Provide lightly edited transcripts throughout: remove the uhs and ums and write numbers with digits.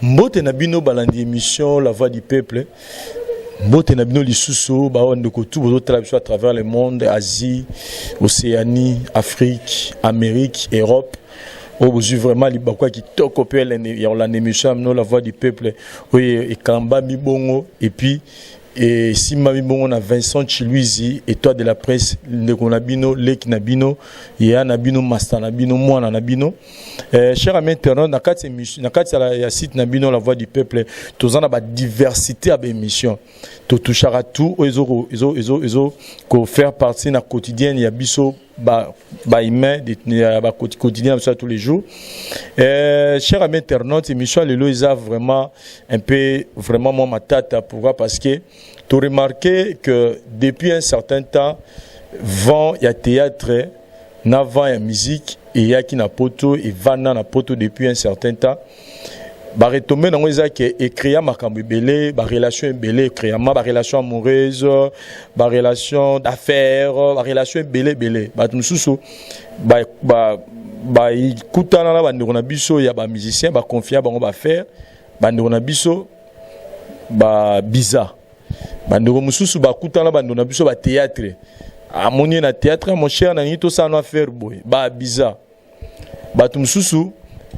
Mbote na bino balandi émission La Voix du Peuple. Mbote na bino lisusu ba on de kotu bozo traverser à travers le monde, Asie, Océanie, Afrique, Amérique, Europe. Oh, vous vraiment li bakwa ki toko pe la émission La Voix du Peuple. Oui, et Kamba Mibongo et puis et si Mami Bongo na Vincent Chiluizi et toi de la presse ne konabino Lek Nabino ya Nabino Master Nabino Mwana Nabino cher ami internaute na kati émission na kati ya site Nabino La Voix du Peuple tozana ba diversité à émission to touchera tout ezo ko faire partie na quotidienne ya biso ba humain ba quotidien ça tous les jours cher ami internaute émission lelo isa vraiment un peu vraiment moi ma tata pourquoi parce que tu as remarqué que depuis un certain temps, il y a théâtre, avant il y a musique, et il y a qui na poto, et vana na poto depuis un certain temps. Bah retomber dans les que écrire ma cambibélé, bah relation belé, écrire ma relation amoureuse, bah relation d'affaires, bah relation belé. Bah tout sous bah écoutant là bah on a biso il y a bah musicien bah confiant bah on va faire bah on a biso bah bizarre. Bandeko mususu ba kutana bando na biso ba théâtre amoni na théâtre mon cher na nito ça na faire boy ba bizarre ba mususu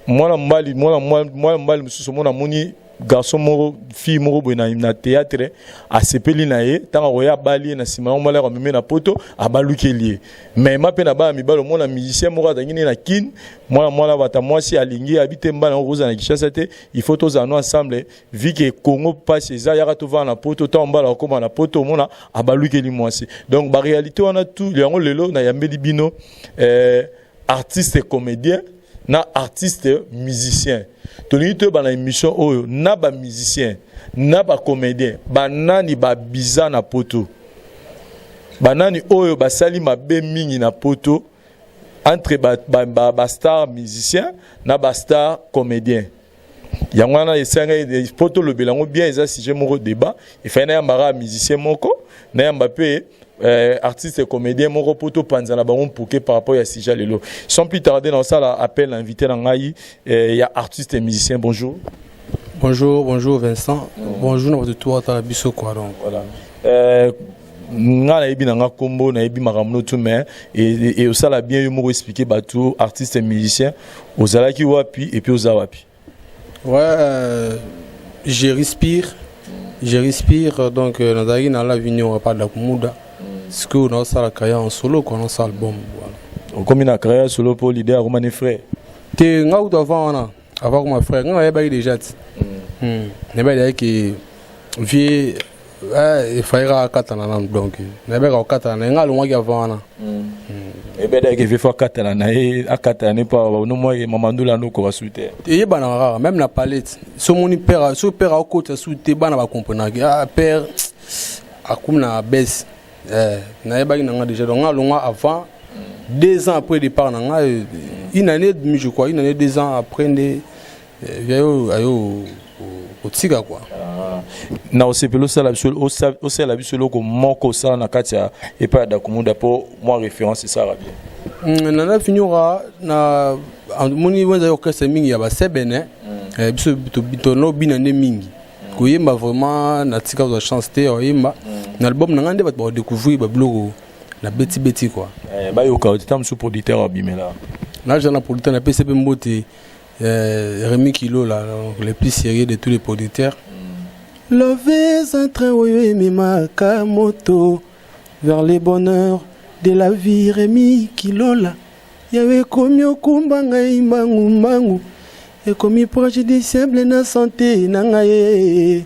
mwana mbali mususu mona moni garçon moro fille moro boy na théâtre a sepeli na ye tanga roya bali na sima mo la ko meme na poto abalukeli mais ma pe na ba mi balo mona musicien moro dangini na kin mwana bata mwasi alingi habite mbana roza na Kishasa te il faut tous en ensemble vu que Congo passe ça ya to va na poto tambala ko na poto mona abalukeli mwasi donc ba réalité on a tout yango lelo na yambeli bino artiste comédien na artiste musicien toni to ba na émission oyo na ba musicien na ba comédien banani ba biza na poto banani oyo basali mabe mingi na poto entre ba star musicien na ba star comédien yango na esanga de poto le belango bien eza sujet moko débat il fait na yambara musicien moko na yamba pe artiste et comédien moko poto panzana bango pouke par rapport à sujet lelo sans plus tarder dans ça appel invité na ngai il y a artiste et musicien bonjour Vincent bonjour na toi ta biso quoi donc voilà nga na yebi na nga kombo na yebi makamno tout mais et ça l'a bien eu moko expliquer batou artiste et musicien ozalaki wapi et puis oza wapi je respire donc nazaki na la vigno on va pas de la kumuda ce que on a ça la carrière en solo quoi on ça album voilà comme une carrière solo pour l'idée à Romane frère te nga ou avant comme frère nga ya ba déjà ne ba dire que vie il faira katana donc ne ba katana nga lo ngaki avant na et ben que vie faut katana na e akatana pas no moi mamandula no ko basute et bana rara même la palette so moni père so père au côté soute bana ba comprendre que père akumna baisse na yeba nga déjà donc nga avant 2 ans après départ nga une année demi je crois une année 2 ans après ne ayo otika quoi na osepelo sala bisolo osala bisolo ko moko sala na katia et pas da komunda pour moi référence c'est ça bien na finira na moni wenza orchestre mingi ya ba sebene biso bitono binane mingi koyemba vraiment na tika za chance te oyemba na album na ngande ba découvrir ba blog na beti quoi ba yo ka tam sous producteur abimela na jana producteur na PCP Mbote Rémi Kilo là le plus sérieux de tous les producteurs Lovez un train oui Makamoto vers les bonheurs de la vie Rémi Kilo là yawe komyo kumbanga imbangu et comme préjudiciable na santé na ngaye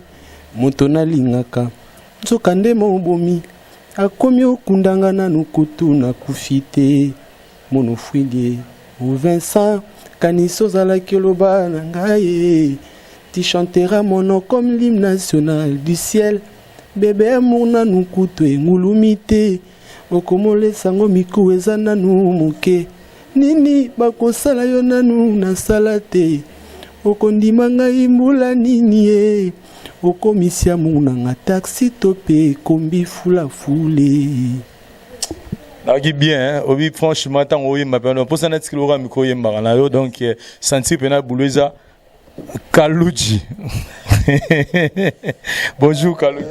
moto na lingaka nzokande mobomi akomi okundanga na nukutu na kufite mono fwidie ou Vincent kaniso zalaki loba na ngaye tu chanteras mon nom comme l'hymne national du ciel bébé amour na nukutu engulumite okomole sango miku eza nanu moke nini bakosala yo nanu na salate okondima ngai mbula nini e okomisia munanga taxi topé kombi fula foulé Nagi bien obi franchement tant oyi mapeno pour ça net kilo miko yemba na yo donc sentir pena bouleza Kalouji. Bonjour Kalouji.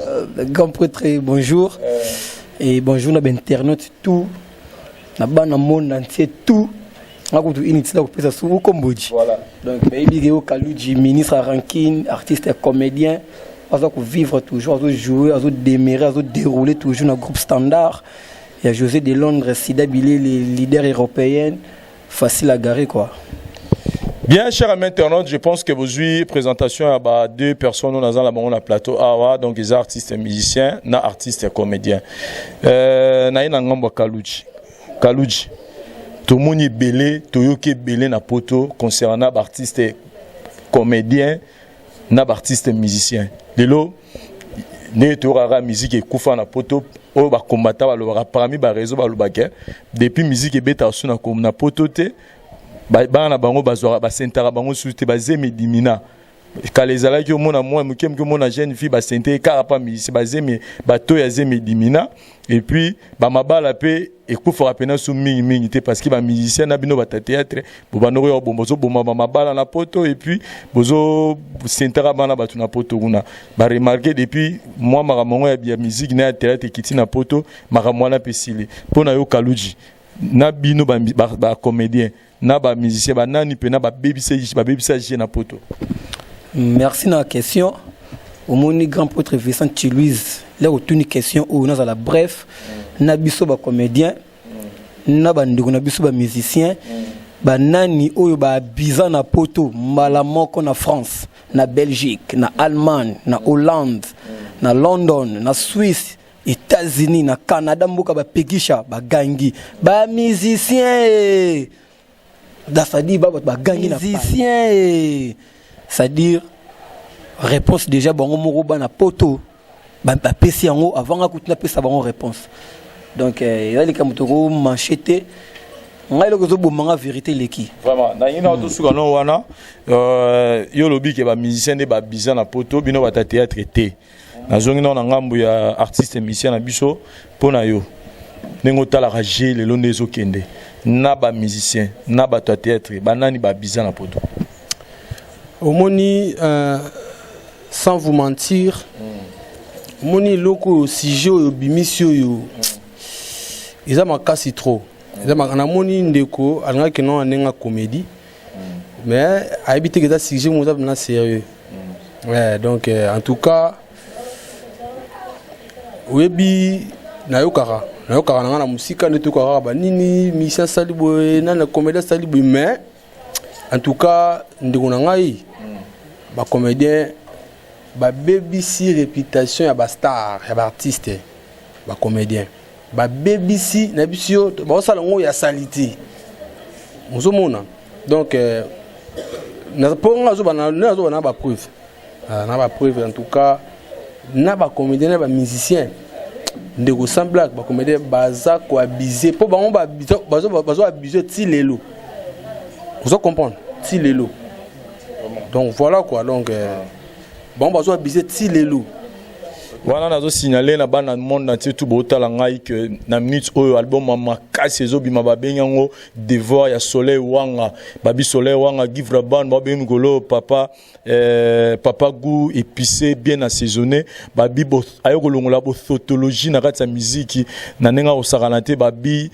Grand prêtre, bonjour. Et bonjour à l'internet, tout. Na bana monde entier, tout. On a initié au Cambodge. Voilà. Donc, Baby Kalouji, ministre à ranking, artiste et comédien. On va vivre toujours, on va jouer, on va démarrer, on va dérouler toujours dans le groupe standard. Il y a José de Londres, Sida Bilé, les leaders européens. Facile à garer, quoi. Bien, chers amis internautes, je pense que vous avez présentation à deux personnes dans la plateau. Donc, les artistes et musiciens, na artistes et comédiens. Na ina ngamba Kalouji. Kalouji. Tout le monde est belé, tout le monde est belé na poto concernant les artistes et comédiens, na artistes et musiciens. Lelo, ne torara musique et koufa na poto. O ba combattant ba lo parmi ba réseau ba lo baké depuis musique et beta suna comme na poto te ba na bango bazora ba sentara bango suite ba zemi dimina kalezala ki omona moi mukem ki omona jeune fille ba sente karapa musique ba zemi ba to ya zemi dimina et puis ba mabala pe ekufora pena su mingi mingi te parce que ba musicien na bino ba théâtre bo banoro yo bombozo boma ba mabala na poto et puis bozo sentara bana batu na poto kuna ba remarquer depuis moi maramongo ya musique na théâtre kiti na poto maramwana pesile pona yo Kalouji na bino ba comédien na ba musicien ba nani pe na ba bebisa na poto. Merci dans la question. Au moni grand prêtre Vincent Louise, là où une question où nous la bref, na biso ba comédien, na ba ndeko na biso ba musicien, ba nani oyo ba biza na poto, mbala moko na France, na Belgique, na Allemagne, na Hollande, na London, na Suisse, États-Unis, na Canada mboka ba pegisha, ba gangi, ba musicien. C'est-à-dire ba gangi na musicien. C'est-à-dire, réponse déjà, bon, on va na poto, bah, PC en haut, avant d'écouter la PC, on réponse. Donc, il y a les camotoro manchetés, on a le réseau pour la vérité, l'équipe. Vraiment, na ina tout ce qu'on a wana, yo lobi ke ba musicien de ba bizan na poto, bino ba théâtre té. Na zongi na ngambu ya artiste et musicien na biso, pona yo. Nengo tala ragé le londe zo kende. Na ba musicien, na ba théâtre, ba nani ba bizan na poto. Au moni, sans vous mentir, moni loko sujet yo bimisio yo, ils ont cassé trop. Ils ont moni ndeko, alanga que non anenga comédie, mais à éviter que ça sujet moi ça na sérieux. Ouais, donc en tout cas, webi na yokara na musique na to kara ba nini mission salibo na na comédie salibo mais en tout cas ndeko na ngai ba comédien ba BBC réputation ya ba star ya ba artiste ba comédien ba BBC na bisio ba sala ngo ya saliti muzomona donc na ponga zo na ba preuve en tout cas na ba comédien na ba musicien ndeko sans blague ba comédien baza ko abuser po bango ba bazo abuser ti lelo vous comprenez ti lelo. Donc voilà quoi, donc bon bazo abuser ti lelo. Voilà nazo signaler na bana monde entier tout botala ngai que na minute oyo album mama kasi zo bima ba benyango devoir ya Soleil Wanga babi Soleil Wanga give raban ba be ngolo papa papa goût épicé bien assaisonné babi bo ayoko longola bo tautologie na kati ya musique na nenga osaranate babi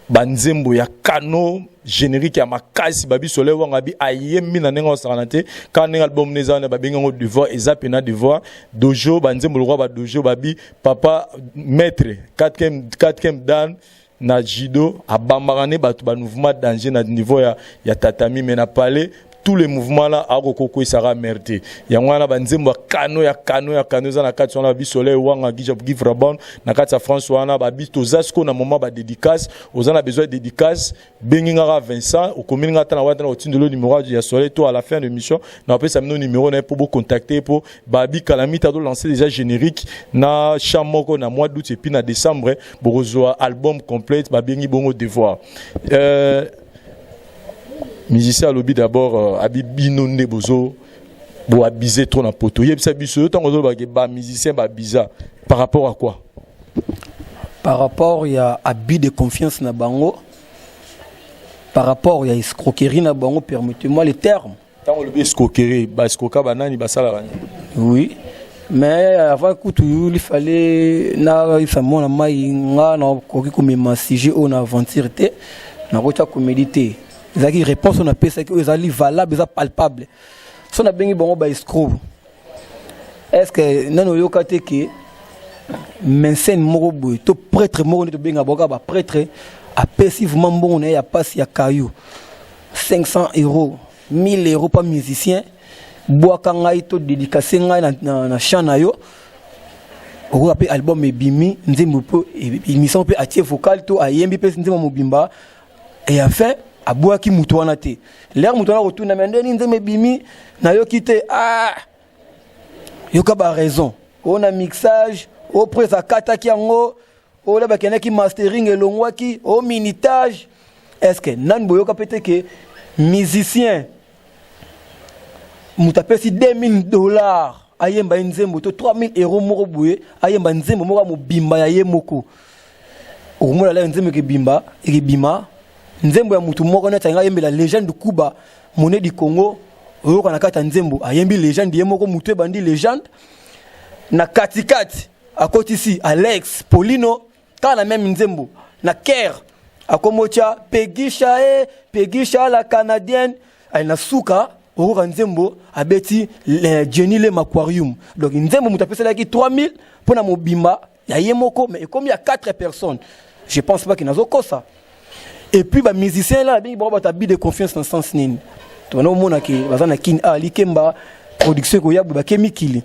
banzembo ya kano générique ya makasi babi Soleil Wanga bi ayemi na nenga osaranate quand un album neza na babi ngo devoir ezapena devoir dojo banzembo le roi ba dojo babi papa maître 4e dan na judo abambarane batu ba mouvement danger na niveau ya tatami mais na palais tous les mouvements là à Rokoko sera merdé yangwana banzembo kano ya za na kati na bi Soleil Wanga give rabon na kati ya France wana ba bi tozasko na moment ba dédicace ozana besoin de dédicace benginga Vincent au communinga tana wata na otindelo numéro ya Soleil to à la fin de l'émission na après ça numéro na pour vous contacter pour babi Calamita do lancer déjà générique na chamoko na mois d'août et puis na décembre bozoa album complet ba bengi bongo devoir musicien à lobby d'abord abibino nebozo bo abiser trop na poto yebisa biso tant ozo ba musicien ba bizarre par rapport à quoi? Par rapport il y a abus de confiance na bango, par rapport il y a escroquerie na bango, permettez-moi les termes, tant le escroquerie ba escroquer banani ba sala. Oui. Mais avant que tout il fallait na ifamo na mai nga na koki ko message on aventure té na ko ta comédité. Ezaki réponse on appelle ça que ezali valable, ça palpable. So na bengi bongo ba escroc. Est-ce que nano yokate ke mensene moko boy to prêtre moko ne to benga boka ba prêtre a passivement bon na ya passe ya caillou 500 €, 1000 € pas musicien. Boaka ngai to dédicacer ngai na chana yo o appelle album ebimi nzembo po émission pe atie vocal to ayembi pe nzembo mobimba et enfin aboaki mutu wana te l'air mutu wana retourna mendeni nzembo ebimi na yo kite yo ka ba raison on a mixage au presa kata ki yango o la bakene ki mastering elongwaki au minitage. Est-ce que nan boyo ka pete ke musicien mutapesi $2000 ayemba nzembo to 3000 € moko boye ayemba nzembo moko mobimba ya yemoko okumula la nzembo ke bimba ekibima nzembo ya mutu moko na tanga yembe la légende Kuba Monet du Congo oyo kana kata nzembo ayembi légende yemoko mutu bandi légende na katikati akoti si Alex Polino kana même nzembo na Ker akomocha Pegisha la canadienne ay na suka Oura Nzembo abeti Jenny le Aquarium. Donc Nzembo mutapesa qui 3000 pour na mobimba ya yemoko mais comme il y a 4 personnes, je pense pas qu'il n'a pas ça. Et puis ba musicien là bi ba ta bi de confiance dans sens nini. To na mona ki bazana kin ali kemba production ko yabu ba kemikili.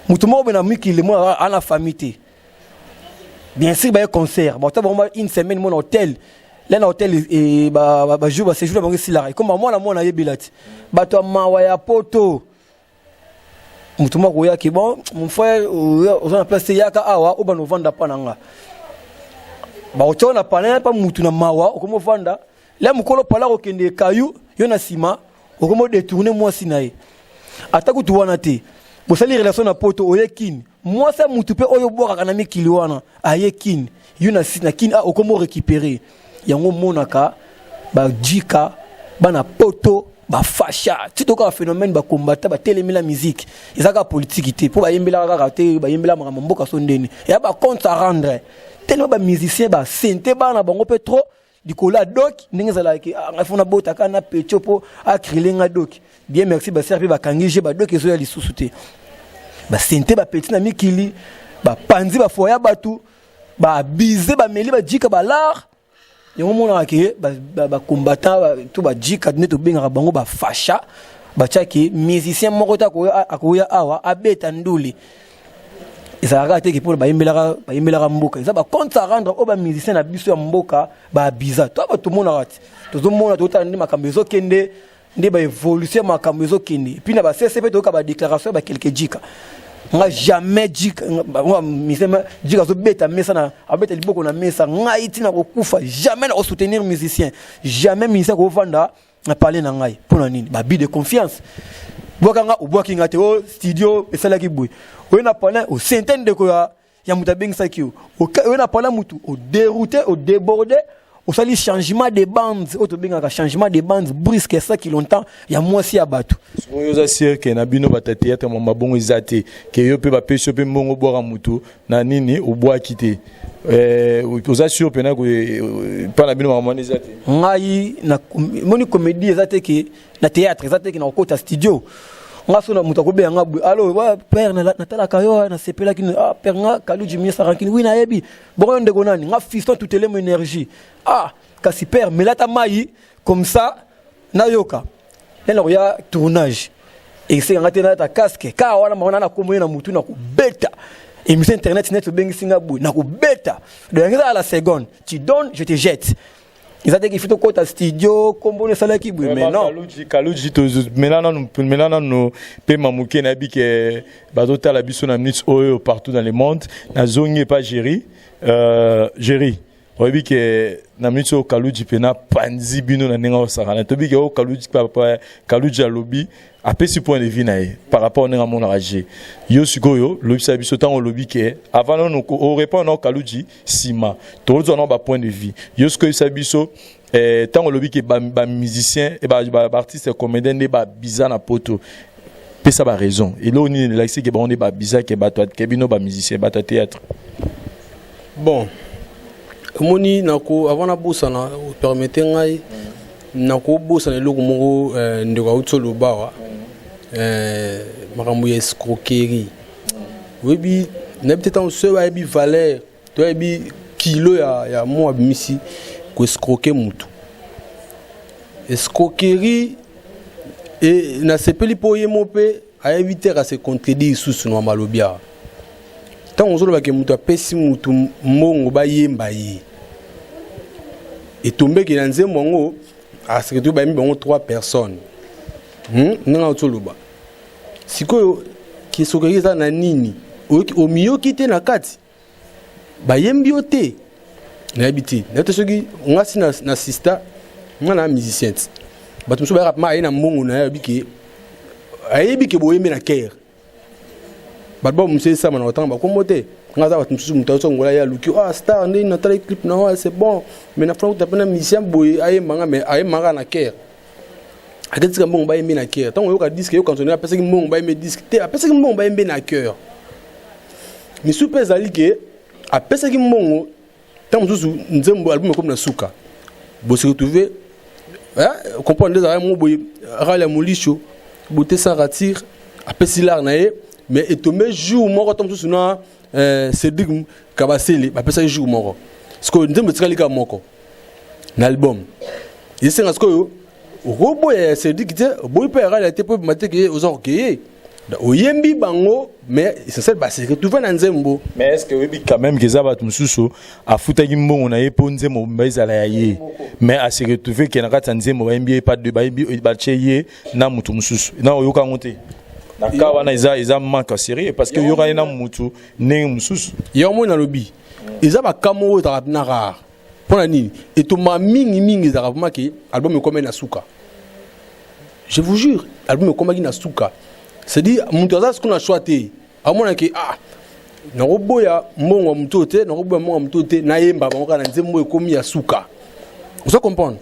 Mutumo be na mikili mo ana famille. Bien sûr ba concert, ba ta ba une semaine mon hôtel. Là dans hôtel et ba jour ba séjour ba ngi la comme moi na yebilati bato mawa ya poto mutuma ko ya ki bon mon frère on a placé yaka awa o ba no vanda pananga ba o na pana pa mutu na mawa o komo vanda là mukolo pala ko kende kayu yo na sima o komo détourner moi sinaye ataku tu wana te bo sali relation na poto o yekin moi ça mutu pe oyo boka kana mikili wana ayekin yo na sina kin o komo récupérer yango monaka ba jika bana poto ba fasha tito ka phénomène ba combattre ba télémi la musique ezaka politique te pour ba yembela ka te ba yembela mama mboka sondeni ya ba compte à rendre tellement ba musicien ba sente bana bango pe trop du kola doc ndenge zala ki ngafuna bota kana pechopo akrilenga doc bien merci ba servi ba kangije ba doc ezo ya lisusu te ba sente ba petit na mikili ba panzi ba foya batu ba bize ba meli ba jika ba lar yongo mona ke ba combattant tout ba jika neto benga bango ba fasha ba chaki musicien moko ta ko akoya awa abeta nduli ezalaka te ke pour ba yembelaka mboka eza ba compte à rendre o ba musicien na biso ya mboka ba biza to ba tumona rati tozomona tota ndi makambo ezokende ndi ba évolution makambo ezokende puis na ba CCP to ka ba déclaration ba quelques jika nga jamais jika nga misema jika zo beta mesa na abeta liboko na mesa ngai tina ko kufa jamais na soutenir musicien jamais musicien ko vanda na parler na ngai pour nini ba bi de confiance bokanga ubwaki ngate o studio esala ki boy o na parler o centaine de ko ya mutabeng sakio o na parler mutu o dérouté o débordé o sali changement de bandes o to benga changement de bandes brusque ça qui longtemps ya mwasi ya batu yo za cirque na bino bata théâtre mama bongo izate ke yo pe ba peso pe mbongo bora mutu na nini o bwa kité oza sûr pena ko pa na bino mama izate ngai na moni comédie izate ke na théâtre izate ke na okota studio ngaso na mutu ko be nga allo wa père na tala kayo na sepela ki père nga kalu jimi sarankini wi na yebi bongo ndeko nani nga fiston tout élément énergie kasi père mais là ta mai comme ça na yoka là il y a tournage et c'est ngate na ta casque ka wana maona na komo na mutu na ko beta émission internet net bengi singabu na ko beta de ngeza la seconde tu donnes je te jette. Ils ont dit qu'il faut que tu studio, comme on est salé qui mais non. Kaluji, maintenant nous paiement mouké nabi que bazote la biso na minutes partout dans le monde. Na zone pas géri, oyebi ke na minute oyo Kaluji pena panzi bino na ndenge osakana toyebi ke oyo Kaluji alobi apesi point de vue na ye par rapport ndenge amonaka je yo sikoyo lobisa biso ntango olobi ke avant nano orépond na Kaluji nsima tozwa na bapoint de vue yo sikoyo yebisa biso ntango olobi ke bamusicien e baartiste comédien nde babiza na poto pesa baraison elo nini elakisi ke bango nde babiza ke bato ke bino bamusicien bato ya théâtre. Bon, moni nako avant na bossa na permettre ngai nako bossa na eloko moko ndeko auto lobawa makambo ya escroquerie. Webi na peut-être on se va bi valeur, to bi kilo ya mo abimisi ko escroquer mutu. Escroquerie et na sepeli po yemope a éviter à se contredire sous no malobia. Tant on zolo ba ke mutu apesi mutu mbongo ba yemba ye. Et tomber que dans un moment à ce que tu ba mi bango 3 personnes. Nga otoloba. Siko ki sokeri za na nini? O miyo kite na kati. Ba yembi ote. Na habiti. Na to soki ngasi na sister, nga na musicien. Ba tumso ba rapma na mbongo na yabiki. Ayebiki boyembe na cœur. Ba bo mse sama na otanga ba komote. Ngaza ba tumso mutaso ngola ya luki. Ah star ndi na tele clip na wa c'est bon. Mais na franc tapena musicien boy ayemanga mais ayemanga na cœur. Akati ka mbongo ba yembe na cœur. Tango yoka disque yo cantonner apesa ki mbongo ba yembe disque. Te apesa ki mbongo ba yembe na cœur. Mi super zali ke apesa ki mbongo tango zuzu nzembo album comme na suka. Bo se retrouver comprendre des arrêts mon boy rale molicho beauté sans ratir apesi lar na ye mais et tomber jour moko tango zuzu na Cédric Kabasele apesa jour moko. Parce que nzembo tikali ka moko na album. Il sait que yo robo ya Cédric te boy pe rale te po mateke ozorkeye. Oyembi bango mais c'est ça c'est que tu vas dans nzembo. Mais est-ce que oui quand même que ça va mususu afuta kimbongo na ye po nzembo mbezala ya ye mais à se retrouver que na kata nzembo ba NBA pas de ba NBA ba cheye na mutu mususu na oyoka ngote na kawa na iza manque sérieux parce que yoka na mutu ne mususu yo mo na lobi iza ba kamo ta na rare pona nini et to ma mingi za vraiment que album comme na suka. Je vous jure album comme na suka. C'est-à-dire, Moutaza, ce qu'on a choisi, à mon avis, na roboya mbongo mtote, na roboya mbongo mtote, na yemba, bango na nzembo ekomi ya suka. Vous comprenez?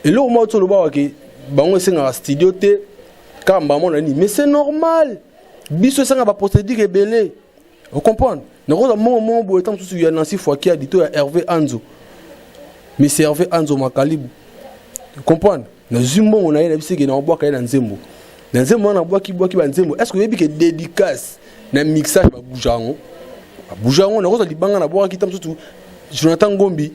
Et là, au moment où le bawa que bango c'est dans studio te, kamba mon ani, mais c'est normal. Biso c'est ba procédure rebelle. Vous comprenez? Na roza mon bo etam tout ya Nancy Fouaki a dit to Hervé Anzo. Mais c'est Hervé Anzo Makalibu. Vous comprenez? Na zumbo on a na biseke na boka na nzembo. Dans un moment, est-ce que vous avez des dédicaces dans le mixage de Boujango? Boujango, on a des bangs à boire qui t'aiment surtout. Jonathan Gombi,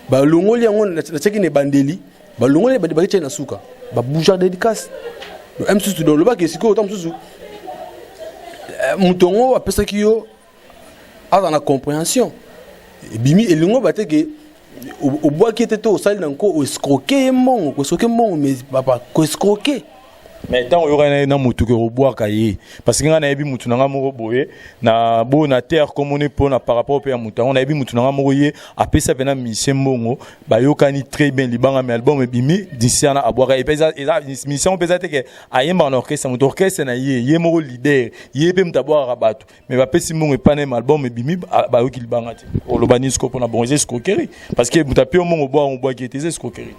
Longoli, on a checké les bandeli, Longoli, on a checké les souka, Boujango dédicace. M. Soutou, dans le bac, c'est quoi autant de sous? Moutongo, après ça, qui a dans la compréhension. Et Bimi, et l'ongo, bah, que au bois qui était au salle d'un co, au escroquer, mais papa, escroquer. Mais tant on y a mutu que roboa kaye parce que on a vu mutu nanga moko boye na bo na terre comme on est pour na par rapport au mutu on a vu mutu nanga moko ye apesa pena mission mbongo ba yokani très bien libanga mais album bimi d'ici na aboaka et pesa mission pesa te que ayemba na orchestre na ye moko leader ye pe mutaboa rabato mais ba pesi mbongo pas na album bimi ba yoki libanga te o lobanisco pour na bon escroquerie parce que mutapi mbongo boa qui était escroquerie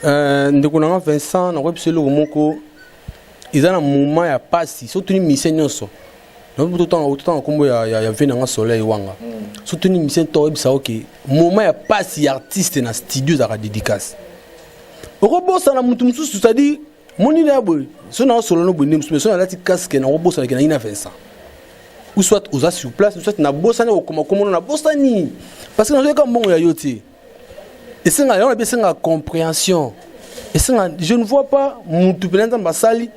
ndeko nanga Vincent na web selo moko ils ont un moment ya passi surtout ni mission nyonso non tout temps comme ya vient dans soleil wanga surtout ni mission to bisa OK moment ya passi artiste na studio za dédicace robosa na mutu mususu c'est-à-dire moni na boy so na solo no bonne mususu so na lati casque na robosa na ina Vincent ou soit aux sur place ou soit na bossa na comme na bossa ni parce que dans le mbongo ya yote et c'est on a bien c'est la compréhension et ça je ne vois pas mutu pelenta basali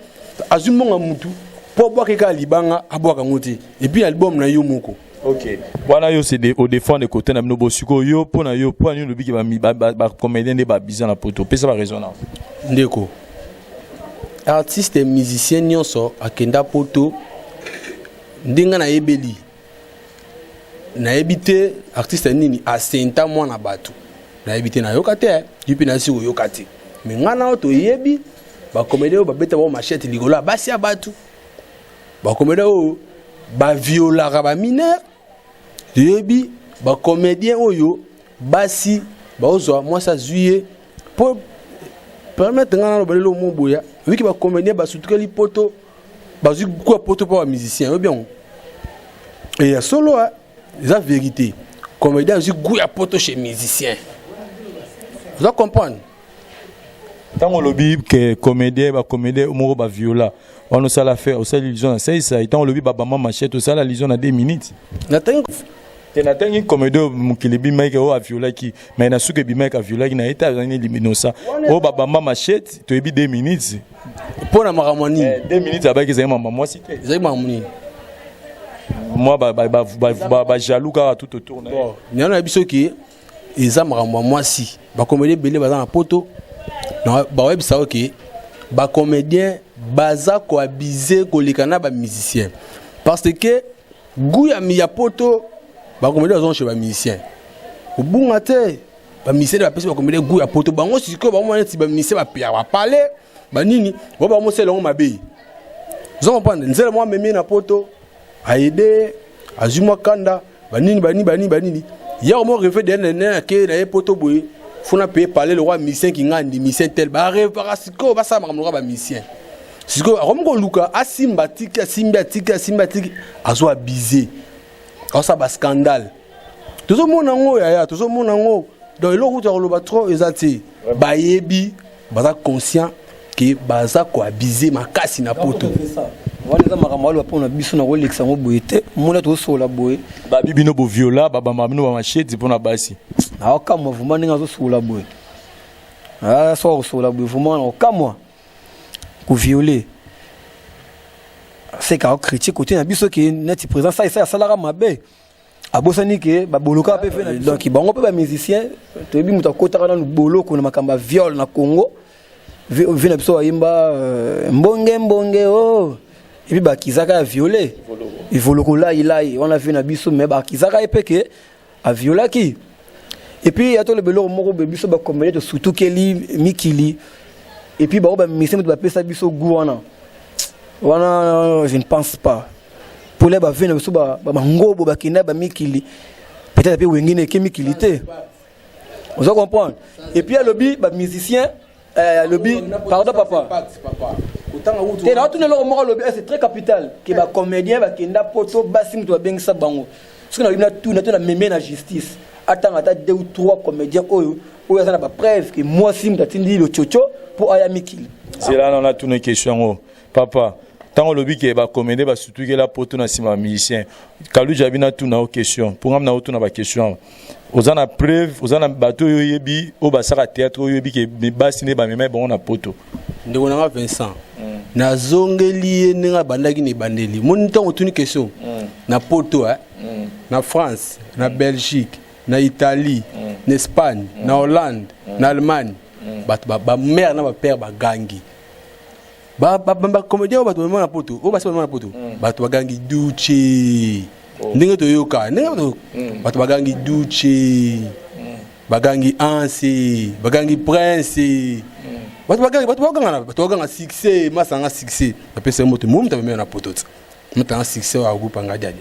azumonga mutu po boka ka libanga aboka ngoti et puis album na yo moko. OK voilà yo c'est au défendre côté na mnobo siko yo pona yo po ani lobi ki ba comédien de ba bizan na poto pesa ba résonance ndeko artiste et musicien nyonso akenda poto ndinga na ebeli na ebité artiste nini asenta mwana bato na ebité na yokate yupi na si yokate mais ngana to yebi ba comédien ba beta ba machette ligola basi abatu ba comédien ba viola ba mineur yebi ba comédien oyo basi ba ozo moi ça juillet pour permettre ngana ba lelo mo boya wiki ba comédien ba sutukeli poto ba zu quoi poto pour musicien bien et ya solo la vérité comédien zu goût ya poto chez musicien vous comprenez tant on lobby que comédien moko ba viola on ça la faire ça l'illusion c'est ça tant on lobby ba maman machette ça la illusion na 2 minutes Natangi comédien mukilibi mike o a viola qui mais na suke bi mike a viola qui na eta na limino ça o ba maman machette to ebi 2 minutes pour na maramoni 2 minutes avec les maman moi cité les mamoni moi ba jaloux car tout autour bon nyana biso ki eza maramwa moi si ba comédien belé baza na poto na ba web ça OK ba comédien baza ko abiser ko likana ba musicien parce que goût ya poto ba comédien bazon chez ba musicien obunga te ba musicien ba pesi ba comédien goût ya poto bango siko ba mwana ti ba musicien ba pia ba parler ba nini ba mo selongo mabe zo comprendre nzela moi memi na poto aide azuma kanda ba nini ya au moins refait de que na poto boy fona payer parler le roi musicien qui ngandi musicien tel ba repara siko ba sa makamlo ba musicien siko romko luka asimbatika azo abiser ça ba scandale tozo mona ngo ya tozo mona ngo dans le route lo ba trop ezati ba yebi baza conscient que baza ko abiser makasi na poto wala makamalo pa na biso na rolexa ngo boyete mona to sola boye ba bibino bo viola ba mamino ba machete pona basi na okamwa vuma ninga zo sola boye ah sola boye vuma na okamwa ko violer c'est quand critique côté na biso ki net présent ça salara mabe abosani ke ba boloka pe fe na donc bango pe ba musicien to bi muta kota kana boloko na makamba viol na Congo vina biso ayimba mbonge oh et puis ba kizaka a violé il voloko là on a vu na biso mais ba kizaka epeke a viola ki et puis ato le belo moko be biso ba comédien to surtout keli mikili et puis ba musicien ba pesa biso gouana wana je ne pense pas pour les ba vina biso ba ngobo ba kina ba mikili peut-être pe wengine ke mikilité on va comprendre et puis lobby ba musicien lobby pardon papa et là tout le lobby c'est très capital que ba comédien ba kenda poto basi muto ba bengisa bango parce que na tout na mémé na justice attends ata 2 ou 3 comédiens oyo ça na ba preuve que moi sim tatindi le chocho pour aya mikili c'est là on a tout une question papa tant on lobby que ba comédien ba surtout que la poto na sima musicien kalu jabina tout na question pour ngam na tout na ba question ozana preuve ozana bato yebi o ba saka théâtre yebi ke basi ne ba meme bon na poto ndeko na Vincent na zongeli ninga bandaki ni bandeli mon ntango tuni question na poto na France na Belgique na Italie na Espagne na Hollande na Allemagne ba mère na ba père ba gangi ba comédien ba to na poto o ba se na poto ba to gangi duche ndenge to yoka ndenge to ba to gangi duche bagangi ansi bagangi prince bato baganga succès masanga succès apesa moto moto me na potota moto na succès wa gupanga dadi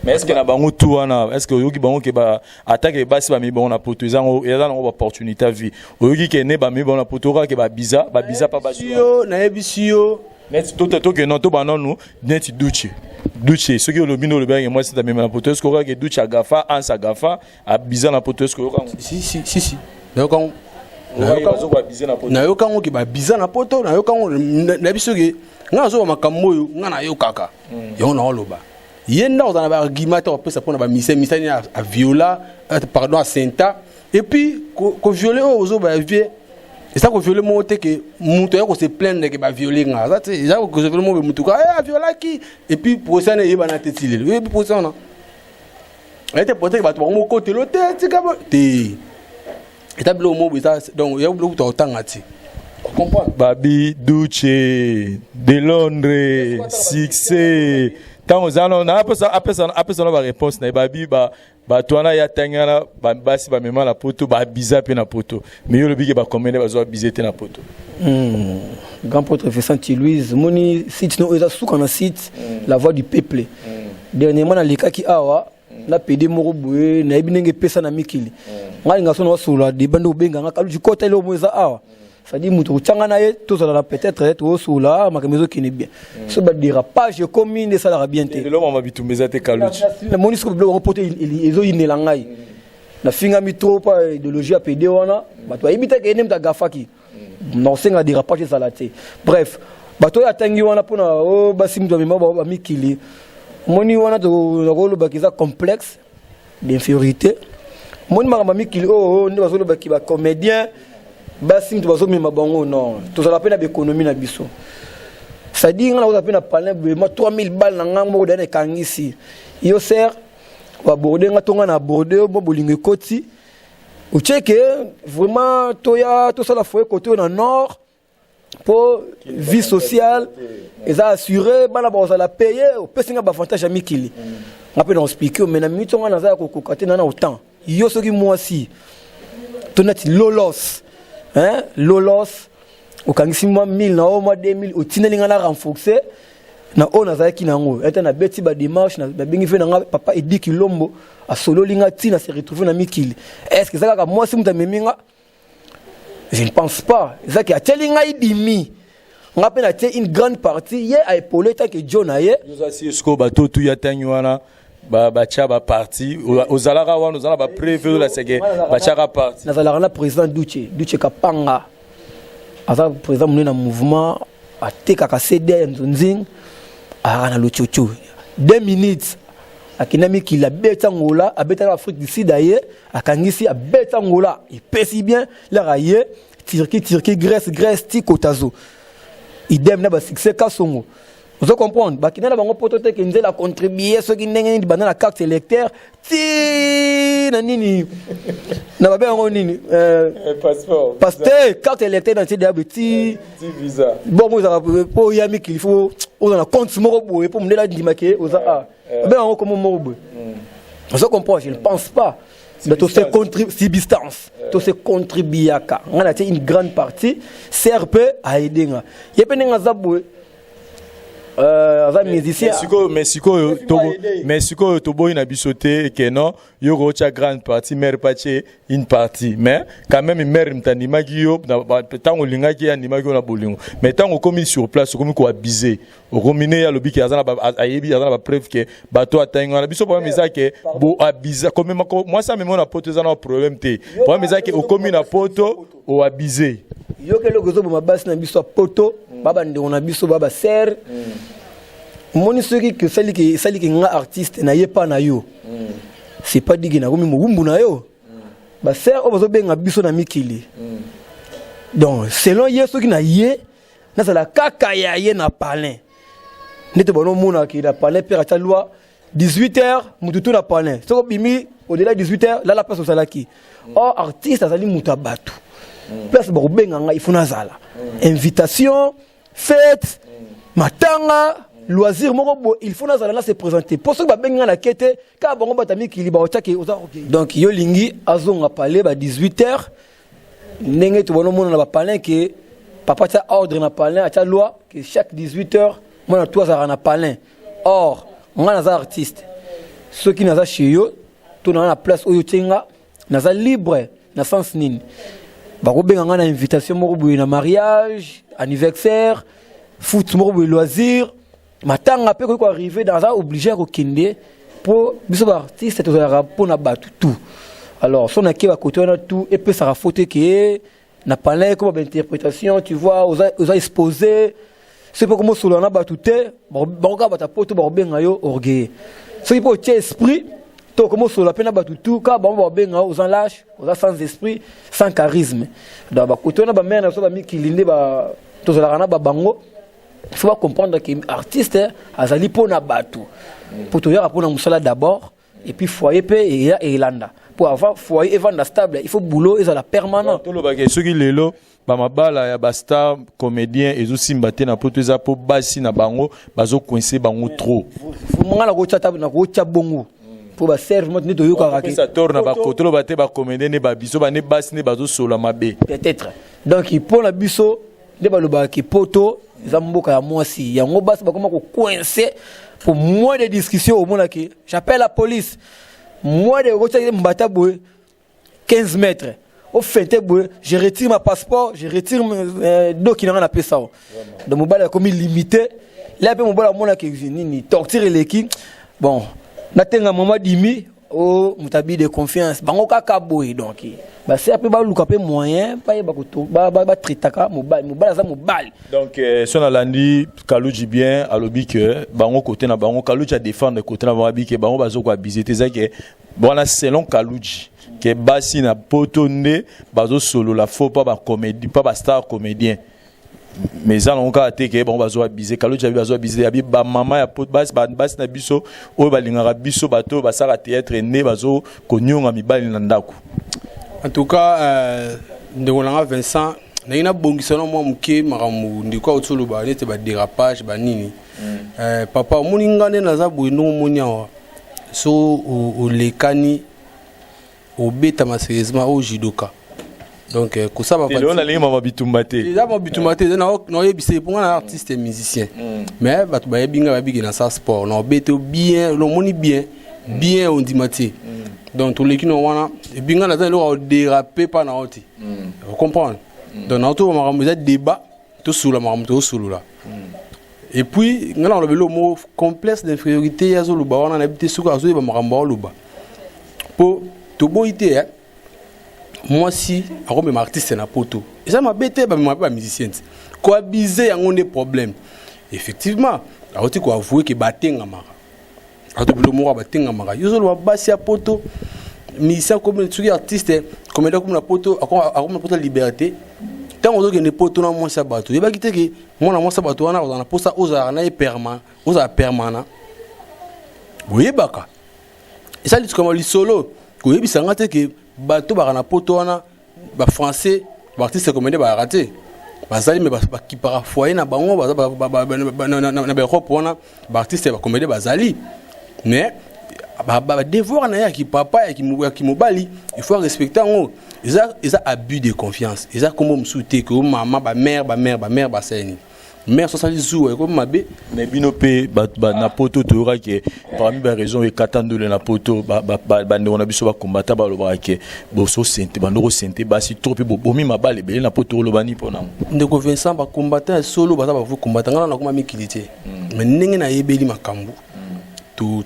mais est-ce que na bango tout wana est-ce que yoki bango ke ba attaque basi ba mi bon na poto ezango eza na opportunité vie yoki ke ne ba mi bon na poto ka ke ba biza pa ba yo na ebisiyo net to ke non to ba non nous net duche ce qui est le bino le bien moi c'est ta même na poto est-ce que duche agafa ansa agafa a biza na poto est-ce que si donc na yo kango ki ba biza na poto na yo kango na biso ke nga zo makambo yo nga na yo kaka yo na oloba yenda on a ba argument to pesa pona ba misani a viola pardon a senta et puis ko violer ozo ba vie et ça ko violer mo te ke muto ya ko se plaindre ke ba violer nga ça c'est ça ko se violer mo be muto ka viola ki et puis procès na yeba na tetile et puis procès na était porté ba to mo côté l'hôtel te établi au mot ça donc il y a beaucoup de temps à ti comprendre babi duche de Londres succès tant aux ans on a après ça on va réponse na babi ba toana ya tangana ba basi ba mema la poto ba biza pe na poto mais yo le bigi ba combien ba zo bizete na poto grand prêtre Vincent Louise moni site no eza sous kana site la voix du peuple dernièrement na leka ki awa na pede moko boye na ebinenge pesa na mikili ngali ngaso na solo de bando benga ngaka lu kota ile moza awa ça dit mutu tchanga na ye to ça peut-être to solo makemezo qui n'est bien ce ba dérapage commune ça la bien te le mama bitumbeza te kaluchi na moni so blo reporter ezo inela ngai na finga mi trop pas idéologie a pede wana bato ayibita ke nem ta gafaki non senga dérapage ça la te bref bato ya tangi wana pona o basi mtu mema ba mikili moni wana to ngolo bakiza complexe d'infériorité moni makamba mikili ndi bazolo bakiba comédien basi mtu bazo mema bango non to ça l'appelle l'économie na biso ça dit ngala oza pe na palin ma 3000 balles na ngango moko dane kangisi yo ser wa border nga tonga na border bo bolingo koti ou check vraiment toya to ça la foyer côté na nord pour vie sociale et ça assurer bana ba ça la payer au pesinga ba avantage à mikili ngape na expliquer mais na mitonga na za ko kokate na autant yo soki moi si tonati lolos hein lolos au kangisi moi 1000 na au mois 2000 au tinelinga na renforcer na ona za ki nango eta na beti ba démarche na bengi fe na papa Edi Kilombo a solo linga tina se retrouver na mikili est-ce que ça ka moi si muta meminga je ne pense pas ça qui a telinga idimi on a peine une grande partie hier a épaulé tant que John aye nous assi esko bato tu ya tanywana ba chaba parti ozalaka wana ozala ba prévu la sege ba chaka parti na zalaka na président Duche Kapanga asa président na mouvement a tekaka CD nzonzing a na lochocho 2 minutes akinami ki la beta ngola abeta Afrique du Sud aye akangisi abeta ngola il pèse bien la raye Turquie Grèce ti kotazo idem na ba succès kasongo vous comprenez bakina na bango potote ke nzela contribuer ceux qui ndenge ni bana la carte électeur ti na nini na babe ngo nini passeport carte électeur dans TDAB ti visa bon moi ça pour yami qu'il faut on a compte moko boye pour mnela ndimake oza ben ngo comme moko boye vous comprenez je ne pense pas mais tout c'est substance tout c'est contribuaka on a une grande partie CRP a aider nga yepenga zabwe mais siko to boy na bisoté que non yo go cha grande partie mère pache une partie mais quand même mère mtanima giyo tango linga ki anima giyo na bolingo mais tango komi sur place komi ko abiser o komine ya lobi ki azana ayebi azana ba preuve que bato atango na biso problème ça que bo abiser comme moi ça même on a poto za na problème te problème ça que o komi na poto o abiser yo ke lo gozo bo mabasi na biso poto baba ndeko na biso baba ser moni soki que sali ki nga artiste na ye pa na yo c'est pas digi na komi mobumbu na yo ba ser o bazo benga biso na mikili donc selon ye soki na ye na sala kaka ya ye na palin nete bono mona ki na palin père ta loi 18h mututu na palin soko bimi au delà 18h là la place au salaki or artiste azali mutabatu place ba benga nga ifuna zala invitation fête matanga loisir moko il faut nazala na se présenter pour ceux ba benga na kete ka bango batami kili ba otaki donc yo lingi azonga parler ba 18h ndenge to bono mona na ba parler que papa ta ordre na parler a ta loi que chaque 18h mona toi ça na parler or nga na za artiste ceux qui naza chez yo to na place oyo tenga naza libre na sens nini ba ko benga na invitation moko boye na mariage anniversaire foot moko boye loisir matanga pe ko arriver dans ça obligé ko kinde pour biso ba artiste to za pour na batu tout alors son a qui va côté on a tout et puis ça va faute que na parler comme interprétation tu vois aux exposé c'est pas comment solo na batu te bon ka bata poto ba benga yo orgueil so il faut tes esprit to comment solo pe na batu tout ka ba benga aux en lâche aux sans esprit sans charisme donc ba côté on a ba mena so ba mi kilinde ba to za na ba bango. Il faut comprendre que l'artiste azali pona batu pour to yara pona musala d'abord et puis foyer pe et landa pour avoir foyer et vendre stable, il faut boulot et ça la permanent. Tout le bagage ceux qui lelo ba mabala ya ba star comédien et aussi mbaté na poto za po basi na bango bazo coincer bango trop. Faut la rocha na rocha bongo. Pour ba servement ne to yoka raki. Ça tourne ba kotolo baté ba comédien ne ba biso ba ne basi ne bazo sola mabe. Peut-être. Donc il pour la biso de ba lo ba ki poto zamboka ya mwasi ya ngo basi ba comment ko coincer pour moins de discussions au monde qui j'appelle la police. Moi de rocha mbata boy 15 mètres. Au fait, je retire ma passeport, je retire mes documents à la ça. Donc mon bal est comme limité. Là mon bal à mon qui ni torture l'équipe. Bon, n'atteint un moment d'imi au mutabi de confiance. Bango kaka boy donc. Bah c'est après ba luka pe moyen, pas ba koto, ba tritaka mon bal ça mon bal. Donc son alandi Kalouji bien à lobby que bango côté na bango Kalouji a défendre côté na bango que bango bazo ko visiter ça que bon là selon Kalouji que basi na potonde bazo solo la faut pas ba comédie pas ba star comédien mais ça on ka te que bon bazo abiser Kalouji bazo abiser abi ba mama ya pot basi na biso o ba lingara biso bato ba sala théâtre né bazo konyonga mibali na ndako. En tout cas ndengolanga Vincent na bongisano mo muke maramu ndiko otulu ba nete ba dérapage ba nini papa muningane na za bwino munya so o lekani au bêta sérieusement au judoka donc ça va pas on a les mama bitumbaté déjà mama bitumbaté na yebise pour un artiste et musicien mais ba ba binga ba bigi na sa sport na bêta bien no moni bien on dit maté donc tous les qui no wana binga na za lo déraper pas na oti vous comprenez donc na to mama mu débat to sous la mama to sous là et puis ngala on le mot complexe d'infériorité ya zo lo ba wana na bité suka zo ba mama lo ba pour toboité moi si comme artiste na poto et ça m'a bêté ba musicien ko abiser yango des problèmes effectivement a oti ko avouer que batenga mara a to bilo mo batenga mara yo zo lo basi ya poto musicien comme tu artiste comme na poto comme na poto liberté tant on que ne poto na mo sa bato e ba kité que moi na mo sa bato wana na posa oza na permanent oui baka et ça dit comme li solo ko yebisanga te ke bato ba na poto wana ba français ba artiste comédien ba raté bazali me ba ki para foyer na bango na ba Europe wana ba artiste ba comédien bazali mais ba devoir na ya ki papa ya ki mobali il faut respecter ngo ils abus de confiance ils a comme msouté que maman ba mère ba seni mère 70 jours comme mabe mais binope ba na poto to ra ke parmi ba raison e katandole na poto ba ndona biso ba combattre ba loba ke bo so sente ba ndoko sente ba si trop bo bomi mabale belé na poto loba ni pona ndeko Vincent ba combattre solo ba vous combattre ngana na kuma mikilité mais ndenge na yebeli makambu tout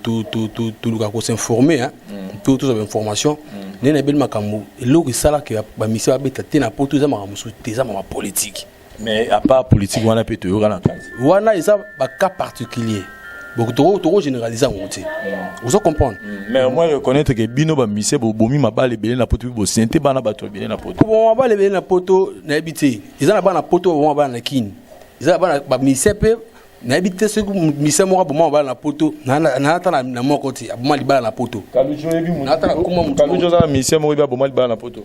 luka ko s'informer hein tout ça information nena yebeli makambu eloko sala ke ba mission ba beta te na poto za makambu so te za ma politique. Mais à part politique, on a peut-être eu la case. On a un cas particulier. Beaucoup trop généralisé en entier. Vous comprenez? Mais moi, je reconnais que Bino ba mise bo bomi mabale belé na poto bo sente bana bato belé na poto. Bo mabale belé na poto na habité. Ils en a ba na poto bo ba na kin. Ils en a ba mise pe na habité ce mise mo ba ba na poto na ta na mo koti abuma libala na poto. Kalujo ebi mu. Na ta na kuma mu. Kalujo za mise mo ba boma libala na poto.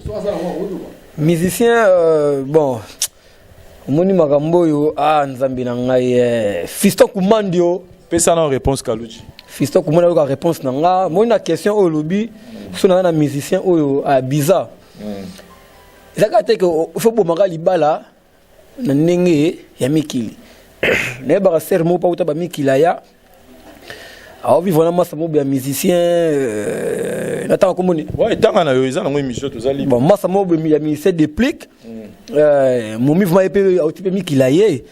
Musicien bon moni makambo yo nzambi na ngai Fiston Kumandio pesa na réponse Kaluji Fiston Kumandio ka réponse na nga moni na question au lobby so na musicien oyo bizarre ezaka te ko faut bomaka libala na ndenge ya mikili ne ba sermo pa uta ba mikila ya a vivre na massa mo ya musicien nataka komoni ouais tanga na yo eza na émission to zali bon massa mo ya musicien déplique mon mouvement épée au type mikilaye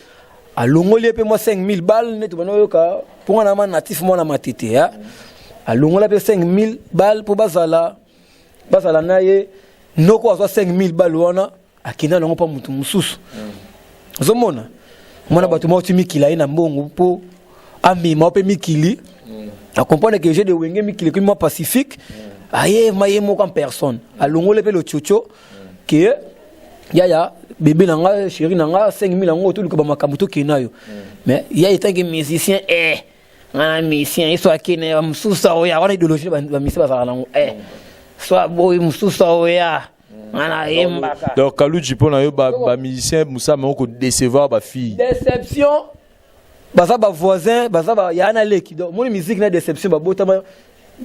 a longoli épée moi 5000 balles net banoyoka pour un amant natif moi na matete ya a longoli épée 5000 balles pour basala naye noko aso 5000 balles wana akina longo pa mutu mususu zomona mona batu mo mikilaye na mbongo po ami mo pe mikili a comprendre que j'ai de wenge mikili comme moi pacifique aye maye mo comme personne a longoli épée le chocho que ya bébé nanga chéri nanga 5000 ngo tout le ba makambo to kenayo mais ya etangi musicien un musicien il soit kene msusa o ya wana idéologie ba musicien ba nango soit boy mususu oya ngana yembaka donc Kaluji pona yo ba musicien musa mais on décevoir ba fille déception baza ba voisin baza ba yana leki donc mon musique na déception ba botama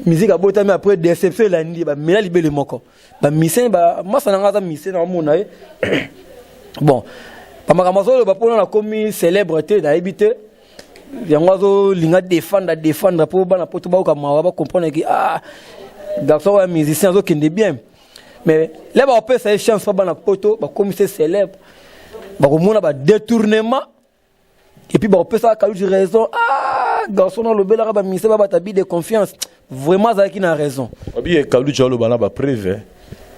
musique a botama après déception la ndi ba mela libele moko ba musicien ba masa na ngaza musicien na mona bon ba makamazolo ba pona na komi célébrité na habité yango linga défendre pour bana poto ba ko mawa ba comprendre que garçon un musicien zo kende bien mais là ba peut ça chance pas bana poto ba comme c'est célèbre ba ko mona ba détournement et puis ba peut ça Kaluji raison garçon na lobela ba musicien ba tabi de confiance vraiment ça qui n'a raison abi Kaluji lo bana ba preuve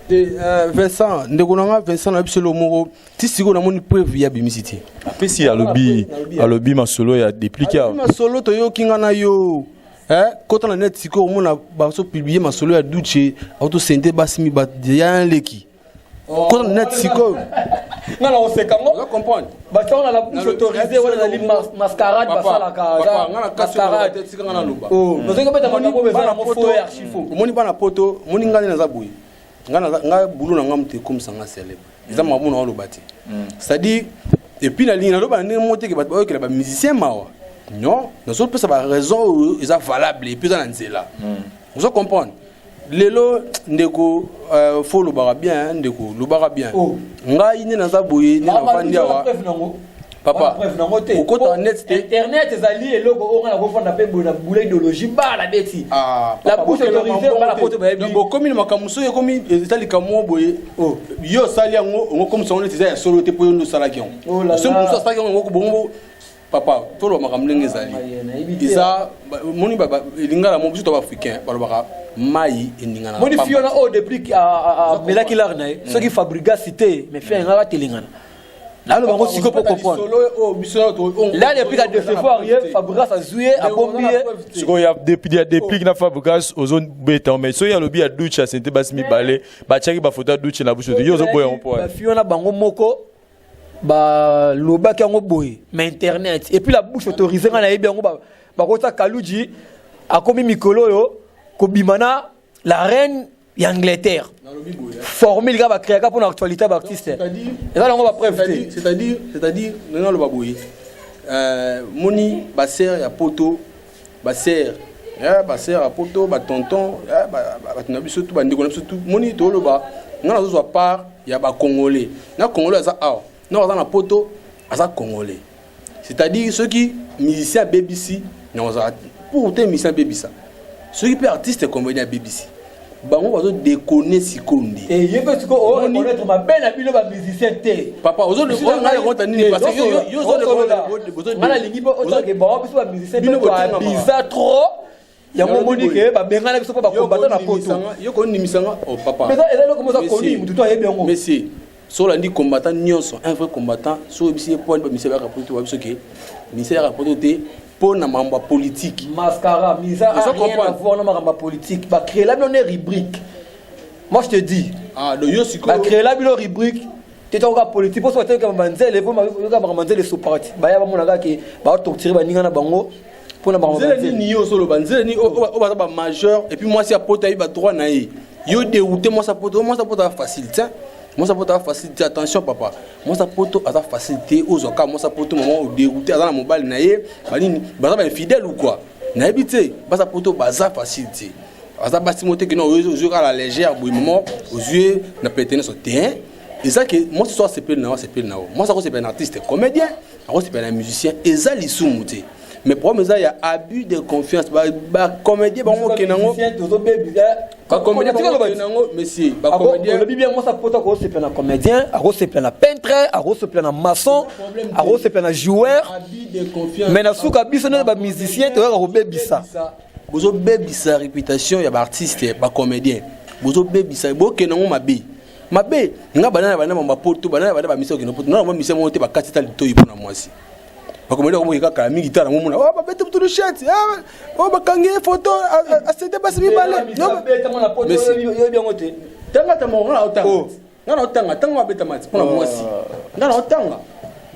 Vincent ndekonanga Vincent na biso lo moko ti siko na moni preuve ya bimisité après si alobi masolo ya dépliqué masolo to yo kinga na yo kota na net siko mona ba so publier masolo ya Duche auto sente basimi ba ya leki kota na net siko ngala on sait comment on comprendre ba on a la bouche autorisée wala na li mascarade ba sala ka ngala mascarade sika ngana loba no siko beta mako bezana mo fo archive moni bana poto moni ngani na zabuyi nga boulot na ngamte comme ça nga célèbre ils ont mamuna au lobati c'est-à-dire et puis la ligne na loba ne monter que ba musicien mawa non nous autres ça ba raison ils sont valables et puis ça nzela vous comprendre lelo ndeko faut lobara bien ndeko lobara bien nga ine na zaboye ni na vandi awa papa ukota net internet ezali eloko o ngala ko fanda pe bona bula idéologie ba la beti la bouche autorisée ba la photo ba bo comme ni makamuso yo comme ezali kamo boye yo sali yango ngo comme ça on était ya solo te po yo sala kion so muso sala kion ngo ko bongo papa to lo makamlenge ezali isa moni baba lingala mo biso to africain ba lo baka mai eningana moni fiona au depuis à melaki l'arna ce qui fabrica cité mais fait ngala telingana là le bango siko pour comprendre là depuis la décevoir rien Fabregas a joué à bombier siko ya depuis na Fabregas aux zones béton mais so ya lobi ya Duche sente basimi balé ba chaki ba photo Duche na buso yo zo boye on point ba fiona bango moko ba lobaki yango boye mais internet et puis la bouche autorisée ngana yebi yango ba kota Kaluji akomi mikolo yo ko bimana la reine d'Angleterre formé les gars va créer pour l'actualité d'artiste et là on va preuve c'est-à-dire non le baboui moni basser ya poto basser à poto ba tonton ba tunabi surtout ba ndeko surtout moni to lo ba ngana zo part ya ba congolais na congolais ça non dans la poto ça congolais c'est-à-dire ceux qui musiciens BBC non ça pour tes musiciens BBC ceux qui peut artistes comédiens BBC bango bazo déconner sikondi et yebe siko o reconnaître ma belle abilo ba musicien té papa ozo le ngala konta nini parce que yo zo le ngala lingi bo ozo ke ba biso ba musicien té ba bizarre trop ya mo moni ke ba bengala biso ba combattre na poto yo ko nimisanga oh papa mais ça est comme ça connu mutu to yebi ngo monsieur so la ndi combattant nyonso un vrai combattant so bisi point ba musicien ba rapporter wa biso ke musicien rapporter pour na mamba politique mascara misa a rien à voir na mamba politique ba créer la bonne rubrique moi je te dis donc yo siko ba créer la bonne rubrique tete oka politique pour souhaiter que manzele pour ka manzele sous parti ba ya ba monaka ke ba torturer ba ninga na bango pour na bango manzele ni yo solo banzele ni o ba majeur et puis moi si apota yi ba droit na yi yo dérouter moi ça poto facile tiens moi ça poto facilité attention papa moi ça poto à facilité aux cas moi ça poto moment au dérouté à la mobile naé banini baza ba infidèle ou quoi na habité ba ça poto baza facilité baza basimoté que non aux yeux à la légère bout moment aux yeux na péter sur terrain et ça que moi ce soir c'est pas moi ça c'est un artiste comédien moi c'est un musicien et ça li soumuté mais problème ça il y a abus de confiance ba comédien ba mo kenango ba comédien kenango monsieur ba comédien le bien moi ça poto ko c'est plein comédien aro c'est plein peintre aro c'est plein maçon aro c'est plein joueur abus de confiance mais na suka biso na ba musicien to aro bebisa bozo bebisa réputation ya ba artiste ba comédien bozo bebisa bo kenango mabe nga banana ba poto banana ba musicien kenango poto na ba musicien monter ba katita litoyi pona mwasi bakomeli ko moyika kala mingi tala ngomuna oh babete tout le chat oh bakangi photo a c'était pas si balé non mais yo bien ngote tanga tamo ngana otanga ngana otanga tanga babeta mati pona mwasi ngana otanga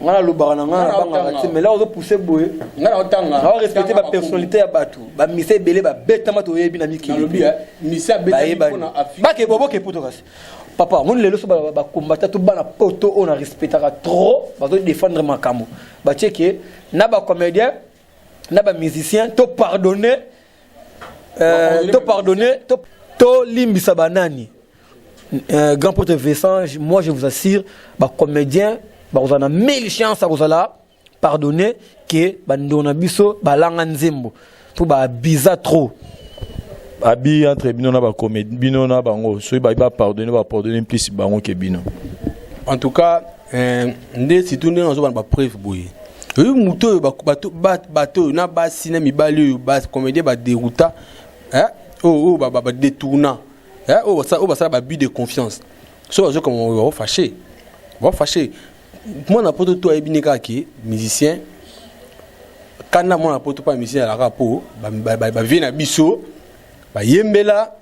ngana lobana ngana banga mais là on pousser boye ngana otanga on respecter la personnalité ya batu ba mise belé ba betama to yebi na miki lobi mise betama pona afika ba ke bobo ke poto kasi papa mon lelo so ba combattre to bana poto on a respectera trop ba to défendre makambo ba tcheke na ba comédien na ba musicien to pardonner to limbisa banani grand porte Vincent, moi je vous assure ba comédien ba vous en a mille chances à vous alla pardonner que ba ndona biso ba langa nzembo to ba biza trop abi entre bino na ba comédie bino na bango so ba pardonner plus bango ke bino en tout cas ndé si tout ndé ba preuve boye eux muto bato na ba cinéma mibali ba comédien ba dérouta ba détournant ça ba but de confiance so comme on va fâcher moi na poto to ebinika ki musicien kana moi na poto pas musicien la rapo ba vie na biso ba yembela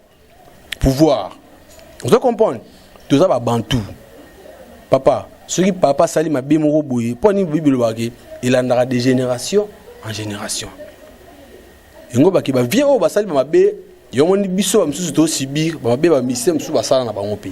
pouvoir vous comprenez tout ça ba bantou papa ce qui papa sali ma be moko boye poni bible baki il andara de génération en génération ngo ba ki ba vie o ba sali ma be yo moni biso ba msusu to sibir ba be ba musicien msusu ba sala na bango pe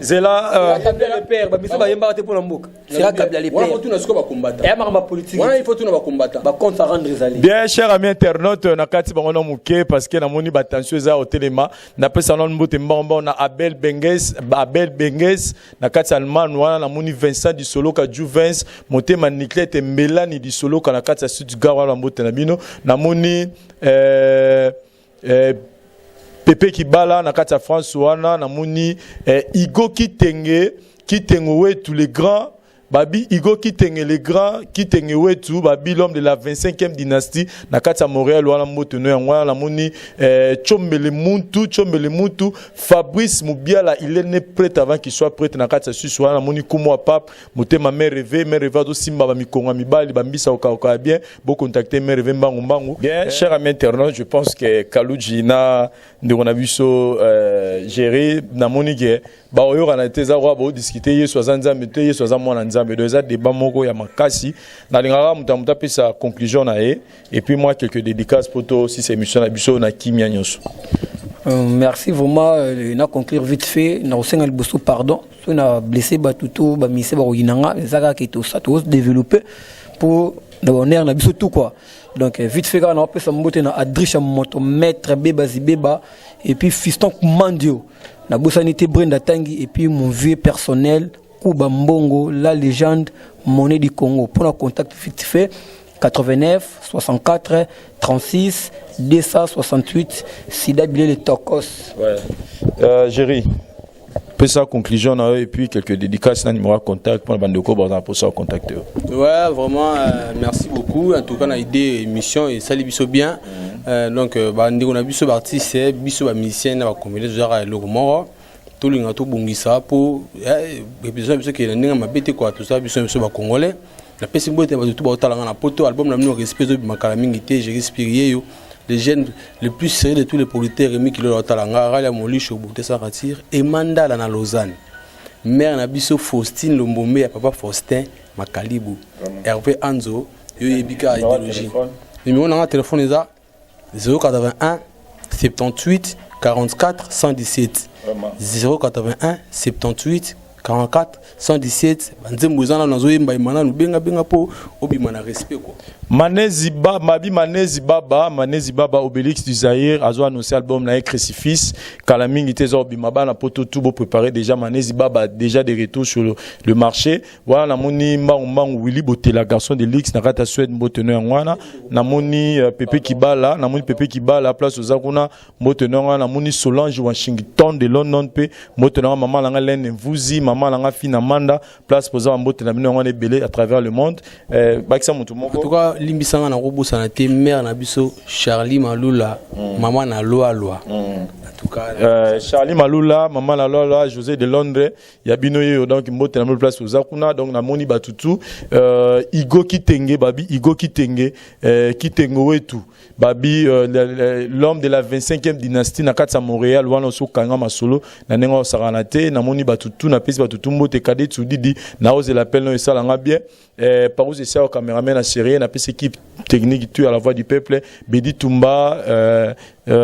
c'est là le père ba biso ba yemba te pour mboka c'est là kabla les pères on tuna siko ba combattre et ma politique il faut tuna ba combattre ba compte à rendre zali bien cher ami internaute na kati bango na muke parce que na moni ba tension za au téléma na pesa non mbote mbombo na Abel Benges na kati Allemagne wana na moni Vincent du solo ka Juvens motema Niclette Melanie du solo ka na kati Sud Gawa na mbote na bino na moni Pepe Kibala na kati ya France wana na moni Igo Kitenge wetu les grands babi Igo Kitenge les grands Kitenge wetu babi l'homme de la 25e dynastie na kati ya Montréal wana moto no yango na moni Chombele Muntu Fabrice Mubiala il est né prêt avant qu'il soit prêt na kati ya Suisse wana na moni Kumo Pape motema mère rêvé do simba ba mikonga mibali ba mbisa oka bien beau contacter mère rêvé mbangu bien cher ami internaute je pense que Kaluji na ndeko na biso gérer na moni ke ba oyo kana teza kwa ba discuter yeso azanza mete yeso azamwana nzambe doza débat moko ya makasi na lingaka muta pesa conclusion na et puis moi quelques dédicaces pour toi si c'est émission na biso na kimia nyonso. Merci vraiment na conclure vite fait na osenga liboso pardon so na blessé batuto ba mise ba oyinanga ezaka ke to ça to développer pour honneur na biso tout quoi. Donc vite fait quand on peut s'emboter na Adrisha Moto maître beba et puis fiston Mandio na bosanité Brenda Tangi et puis mon vieux personnel Kuba Mbongo la légende monnaie du Congo pour un contact vite fait 89 64 36 268 Sida Bilé Tokos. Ouais. Géry sa conclusion et puis quelques dédicaces dans numéro contact pour bandeko pour ça contacter. Ouais, vraiment merci beaucoup en tout cas on a idée émission et ça biso bien donc bandeko na biso artiste biso ba musicien na ba comédien genre le mort tout le monde tout bongisa pour épisode biso qui ndinga mabete quoi tout ça biso ba congolais la pesi bote ba tout ba talanga na poto album na mino respect de makala mingi te j'ai respiré yo les jeunes le plus sérieux de tous les producteurs Rémi Kilo Talanga Ralia Molisho Bouté Saratir et Mandala na Lausanne mère na biso Faustine Lombomé ya papa Faustin Makalibu Hervé Anzo yo yebika idéologie numéro na téléphone eza 081 78 44 117 081 78 44 117 banzembo zana nazo yemba imana benga po obima na respect quoi. Manezi Baba Obélix du Zaïre a annoncé album na Crucifix Kalamingi Tezor Bimaba na poto tout beau préparé déjà Manezi Baba déjà des retours sur le marché voilà na moni Mbang Willy Botela garçon de Lix na kata Suède Mboteno ngwana na moni Pepe Kibala place aux Zakuna Mboteno ngwana na moni Solange Washington de London pe Mboteno maman langa Len Vuzi maman langa Fina Manda place posa Mbotena bino ngwana belé à travers le monde bakisa mutu moko en tout cas limbisanga na robo sanate mère na biso Charlie Malula maman na loa en tout cas Charlie Malula maman na loa José de Londres ya bino yo donc Mbotena na place posa kuna donc na moni batutu Igo Kitenge babi Igo Kitenge Kitengo wetu babi l'homme de la 25e dynastie na katsa Montréal wana so kanga masolo na nengo saranate na moni batutu na pesi ba tutumbo te cadet Didi na ose l'appel non ça langa bien par où c'est ça caméraman à série na PC équipe technique tu à la voix du peuple Bedi Tumba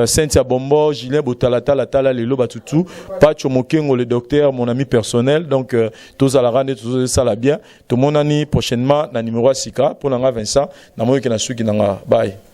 Cynthia Bombo Julien Botalata la tala lelo batutu Pacho Mokengo le docteur mon ami personnel donc tous à la rande tous ça la bien tout mon ami prochainement na numéro 6 pour nanga Vincent na moi qui na suki nanga bye.